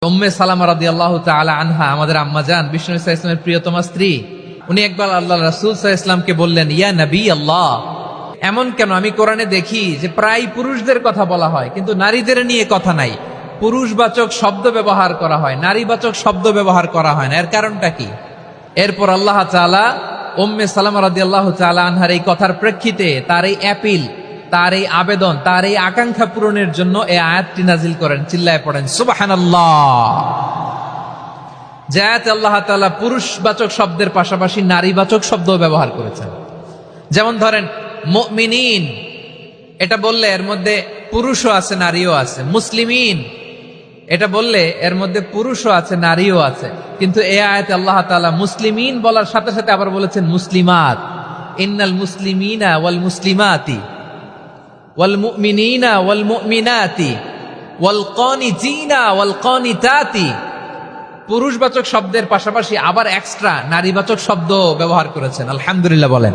উম্মে সালামা রাদিয়াল্লাহু তাআলা আনহা আমাদের আম্মা জান বিষ্ণু সাল্লাল্লাহু আলাইহি ওয়াসাল্লামের প্রিয়তমা স্ত্রী। উনি একবার আল্লাহ রাসূল সাল্লাল্লাহু আলাইহি ওয়াসাল্লামকে বললেন, ইয়া নবী আল্লাহ, এমন কেন আমি কোরআনে দেখি যে প্রায় পুরুষদের কথা বলা হয় কিন্তু নারীদের নিয়ে কথা নাই, পুরুষবাচক শব্দ ব্যবহার করা হয়, নারীবাচক শব্দ ব্যবহার করা হয় না, এর কারণটা কি? এরপর আল্লাহ তাআলা উম্মে সালামা রাদিয়াল্লাহু তাআলা আনহার এই কথার প্রেক্ষিতে তার এই অ্যাপিল, তার এই আবেদন, তার এই আকাঙ্ক্ষা পূরণের জন্য এই আয়াতটি নাজিল করেন। চিল্লায় পড়েন সুবহানাল্লাহ। যে আয়াতে আল্লাহ তাআলা পুরুষবাচক শব্দের পাশাপাশি নারীবাচক শব্দ ব্যবহার করেছেন। যেমন ধরেন মুমিনিন, এটা বললে এর মধ্যে পুরুষও আছে নারীও আছে। মুসলিমিন, এটা বললে এর মধ্যে পুরুষও আছে নারীও আছে। কিন্তু এই আয়াতে আল্লাহ তাআলা মুসলিমিন বলার সাথে সাথে আবার বলেছেন মুসলিমাত। ইন্নাল মুসলিমিনা ওয়াল মুসলিমাতি ওয়াল মুমিনিনা ওয়াল মুমিনাতি ওয়াল কানিতিনা ওয়াল কানিতাতি। পুরুষবাচক শব্দের পাশাপাশি আবার এক্সট্রা নারীবাচক শব্দ ব্যবহার করেছেন। আলহামদুলিল্লাহ বলেন।